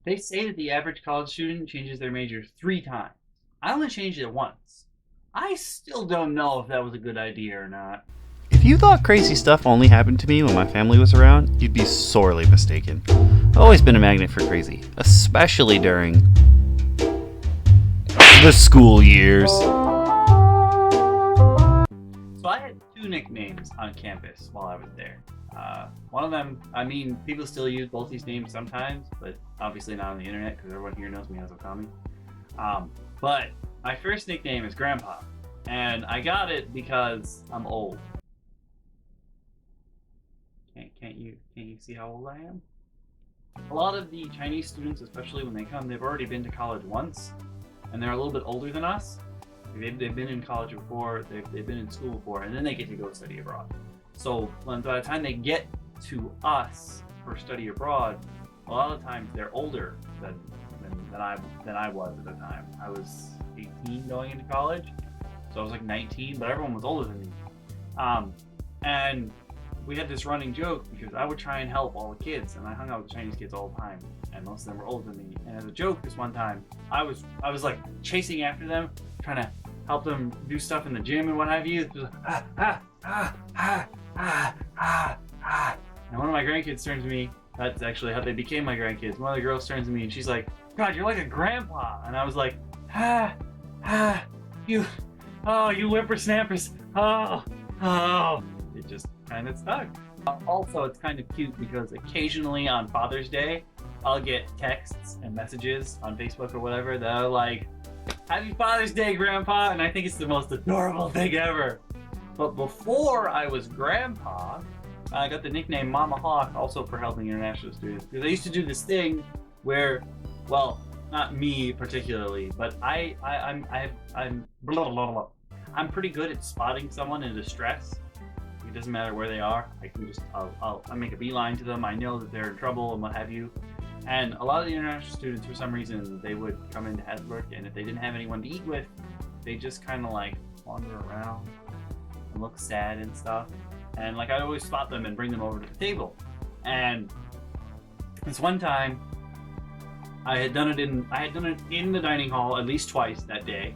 They say that the average college student changes their major 3 times. I only changed it once. I still don't know if that was a good idea or not. If you thought crazy stuff only happened to me when my family was around, you'd be sorely mistaken. I've always been a magnet for crazy, especially during the school years. So I had 2 nicknames on campus while I was there. One of them, I mean, people still use both these names sometimes, but obviously not on the internet because everyone here knows me as Okami. But my first nickname is Grandpa, and I got it because I'm old. Can't you see how old I am? A lot of the Chinese students, especially when they come, they've already been to college once, and they're a little bit older than us. They've been in college before, they've been in school before, and then they get to go study abroad. So by the time they get to us for study abroad, a lot of times they're older than I was at the time. I was 18 going into college, so I was like 19, but everyone was older than me. And we had this running joke because I would try and help all the kids, and I hung out with Chinese kids all the time, and most of them were older than me. And as a joke, this one time, I was like chasing after them, trying to help them do stuff in the gym and what have you. It was like, and one of my grandkids turns to me. That's actually how they became my grandkids. One of the girls turns to me and she's like, "God, you're like a grandpa." And I was like, you whippersnappers. Oh. It just kind of stuck. Also, it's kind of cute because occasionally on Father's Day, I'll get texts and messages on Facebook or whatever that are like, "Happy Father's Day, Grandpa," and I think it's the most adorable thing ever. But before I was Grandpa, I got the nickname Mama Hawk, also for helping international students, because I used to do this thing where, well, not me particularly, but I'm pretty good at spotting someone in distress. It doesn't matter where they are. I can just I'll make a beeline to them. I know that they're in trouble and what have you. And a lot of the international students, for some reason, they would come into Hasbrook, and if they didn't have anyone to eat with, they just kind of like wander around and look sad and stuff. And like I'd always spot them and bring them over to the table. And this one time, I had done it in the dining hall at least twice that day.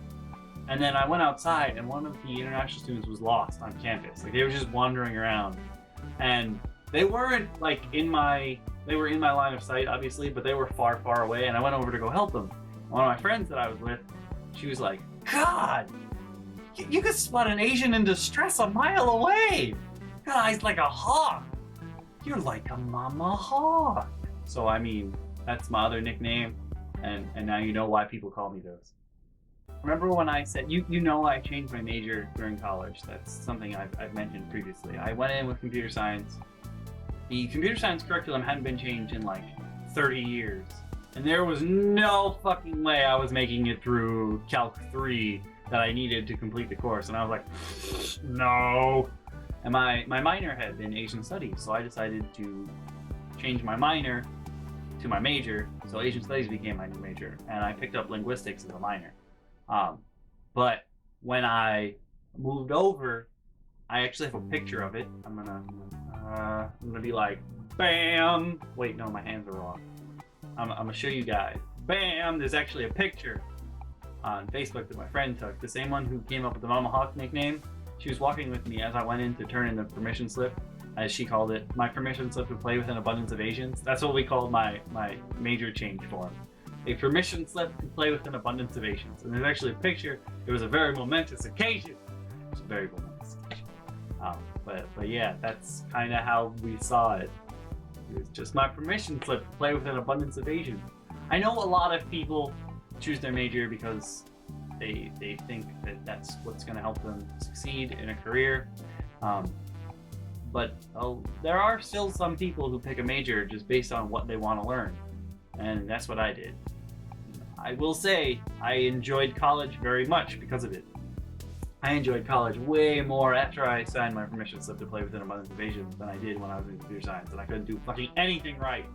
And then I went outside, and one of the international students was lost on campus. Like they were just wandering around, and they weren't like they were in my line of sight, obviously, but they were far, far away. And I went over to go help them. One of my friends that I was with, she was like, "God, you could spot an Asian in distress a mile away. Got eyes like a hawk. You're like a mama hawk." So I mean, that's my other nickname, and now you know why people call me those. Remember when I said, you know I changed my major during college. That's something I've mentioned previously. I went in with computer science. The computer science curriculum hadn't been changed in like 30 years. And there was no fucking way I was making it through Calc 3 that I needed to complete the course. And I was like, no. And my minor had been Asian Studies, so I decided to change my minor to my major. So Asian Studies became my new major. And I picked up linguistics as a minor. But when I moved over, I actually have a picture of it. I'm gonna be like, bam! Wait, no, my hands are wrong. I'm gonna show you guys. Bam! There's actually a picture on Facebook that my friend took. The same one who came up with the Mama Hawk nickname. She was walking with me as I went in to turn in the permission slip, as she called it. My permission slip to play with an abundance of Asians. That's what we called my major change form. A permission slip to play with an abundance of Asians. And there's actually a picture. It was a very momentous occasion. It was a very momentous occasion. But yeah, that's kind of how we saw it. It was just my permission slip to play with an abundance of Asians. I know a lot of people choose their major because they think that that's what's going to help them succeed in a career. But there are still some people who pick a major just based on what they want to learn. And that's what I did. I will say I enjoyed college very much because of it. I enjoyed college way more after I signed my permission slip to play with an abundance of Asians than I did when I was in computer science, and I couldn't do fucking anything right.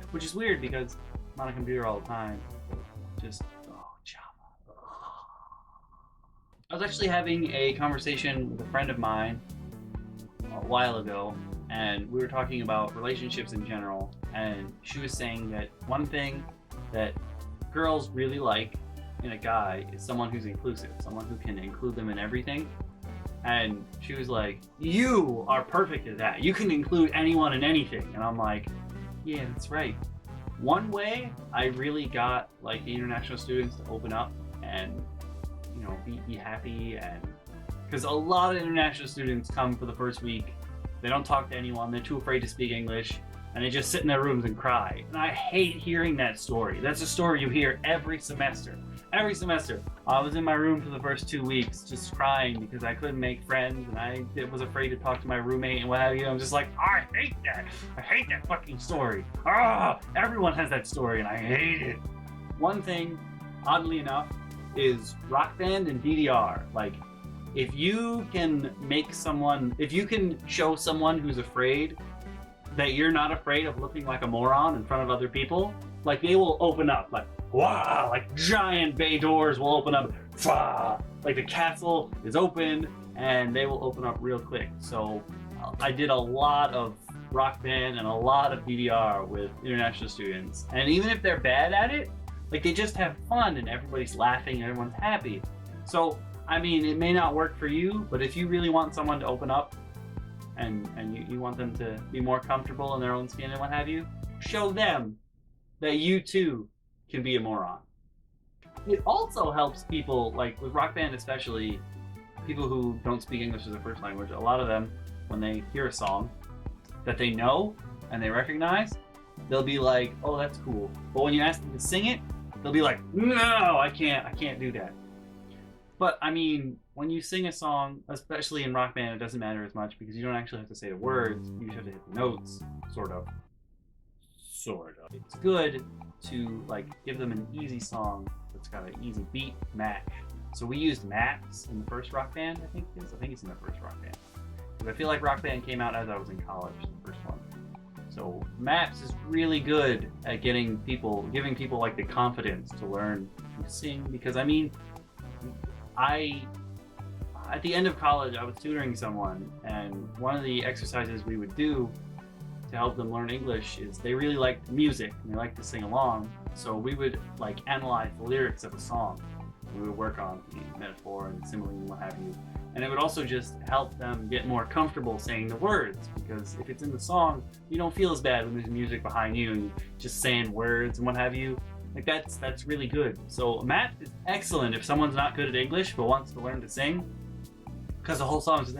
Which is weird because I'm on a computer all the time. Just, Java. I was actually having a conversation with a friend of mine a while ago, and we were talking about relationships in general, and she was saying that one thing that girls really like in a guy is someone who's inclusive, someone who can include them in everything. And she was like, you are perfect at that. You can include anyone in anything. And I'm like, yeah, that's right. One way I really got like the international students to open up and, you know, be happy, and because a lot of international students come for the first week, they don't talk to anyone, they're too afraid to speak English, and they just sit in their rooms and cry. And I hate hearing that story. That's a story you hear every semester. Every semester. I was in my room for the first 2 weeks just crying because I couldn't make friends and I was afraid to talk to my roommate and what have you. I'm just like, I hate that. I hate that fucking story. Everyone has that story and I hate it. One thing, oddly enough, is Rock Band and DDR. Like, if you can show someone who's afraid that you're not afraid of looking like a moron in front of other people, like they will open up, like, wow, like giant bay doors will open up, like the castle is open and they will open up real quick. So I did a lot of Rock Band and a lot of DDR with international students, and even if they're bad at it, like they just have fun and everybody's laughing and everyone's happy. So I mean, it may not work for you, but if you really want someone to open up and you want them to be more comfortable in their own skin and what have you, show them that you too can be a moron. It also helps people, like with Rock Band especially, people who don't speak English as a first language, a lot of them, when they hear a song that they know and they recognize, they'll be like, oh, that's cool. But when you ask them to sing it, they'll be like, no, I can't do that. But I mean, when you sing a song, especially in Rock Band, it doesn't matter as much because you don't actually have to say the words, you just have to hit the notes, sort of. It's good to like give them an easy song that's got an easy beat match. So we used maps in the first Rock Band, I think it's in the first Rock Band. Because I feel like Rock Band came out as I was in college, the first one. So maps is really good at giving people like the confidence to learn to sing, because I mean, at the end of college, I was tutoring someone, and one of the exercises we would do to help them learn English is they really liked music and they liked to sing along. So we would like analyze the lyrics of a song. We would work on the metaphor and simile and what have you. And it would also just help them get more comfortable saying the words, because if it's in the song, you don't feel as bad when there's music behind you and just saying words and what have you. Like that's really good. So map is excellent if someone's not good at English but wants to learn to sing, because the whole song is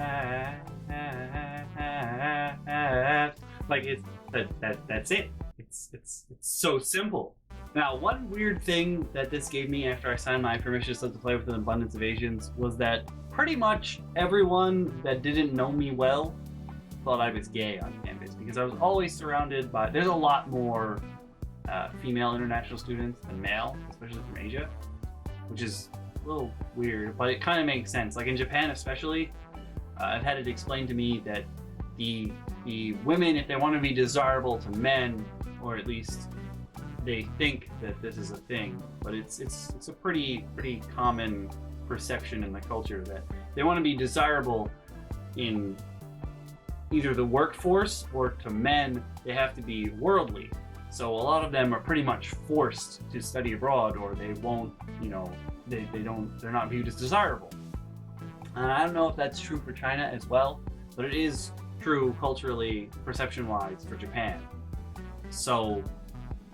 like that's it. It's so simple. Now, one weird thing that this gave me after I signed my permission slip to play with an abundance of Asians was that pretty much everyone that didn't know me well thought I was gay on campus, because I was always surrounded by, there's a lot more female international students than male, especially from Asia, which is a little weird, but it kind of makes sense. Like in Japan especially, I've had it explained to me that the women, if they want to be desirable to men, or at least they think that this is a thing, but it's a pretty common perception in the culture that they want to be desirable in either the workforce or to men, they have to be worldly. So a lot of them are pretty much forced to study abroad, or they won't, they're not viewed as desirable. And I don't know if that's true for China as well, but it is true culturally, perception-wise, for Japan. So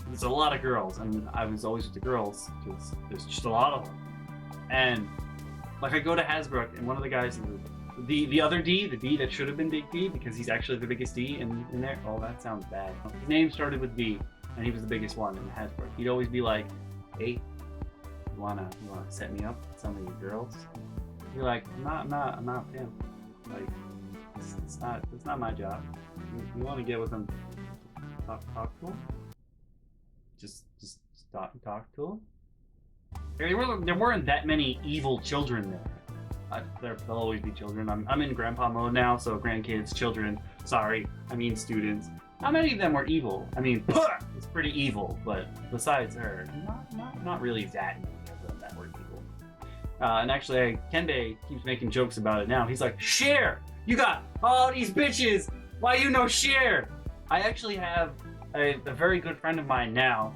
there's a lot of girls, and I was always with the girls because there's just a lot of them. And like I go to Hasbrook, and one of the guys, the other D, the D that should have been Big D, because he's actually the biggest D in there. Oh, that sounds bad. His name started with B, and he was the biggest one in Hasbrook. He'd always be like, "Hey, you wanna set me up with some of your girls?" You're like, I'm not him. Like, it's not my job. You want to get with them, talk to him. Just talk to him. There weren't that many evil children there. There'll always be children. I'm in grandpa mode now, so grandkids, children. Sorry, I mean students. Not many of them were evil. I mean, it's pretty evil, but besides her, not really that many of them that were evil. And actually, Kenbei keeps making jokes about it now. He's like, "Share! You got all these bitches! Why you no share?" I actually have a very good friend of mine now.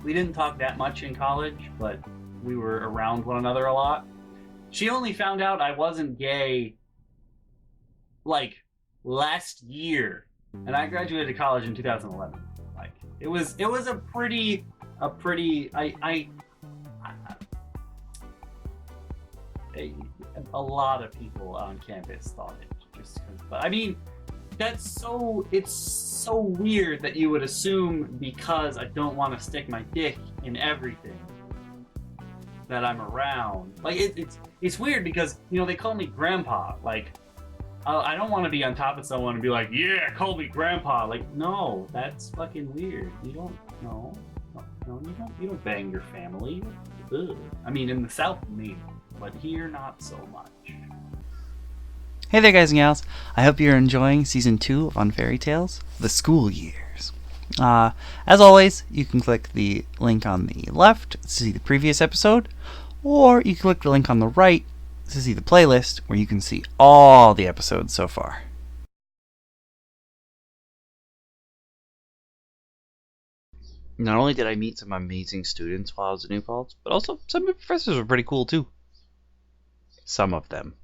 we didn't talk that much in college, but we were around one another a lot. She only found out I wasn't gay like last year, and I graduated college in 2011. Like it was a pretty a lot of people on campus thought it just because. But I mean, it's so weird that you would assume because I don't want to stick my dick in everything that I'm around. Like it's weird because they call me grandpa. Like I don't want to be on top of someone and be like, yeah, call me grandpa. Like no, that's fucking weird. You don't you don't bang your family. Ugh. I mean, in the South maybe, but here not so much. Hey there, guys and gals. I hope you're enjoying Season 2 of On Fairy Tales, The School Years. As always, you can click the link on the left to see the previous episode, or you can click the link on the right to see the playlist, where you can see all the episodes so far. Not only did I meet some amazing students while I was at New Paltz, but also some of the professors were pretty cool too. Some of them.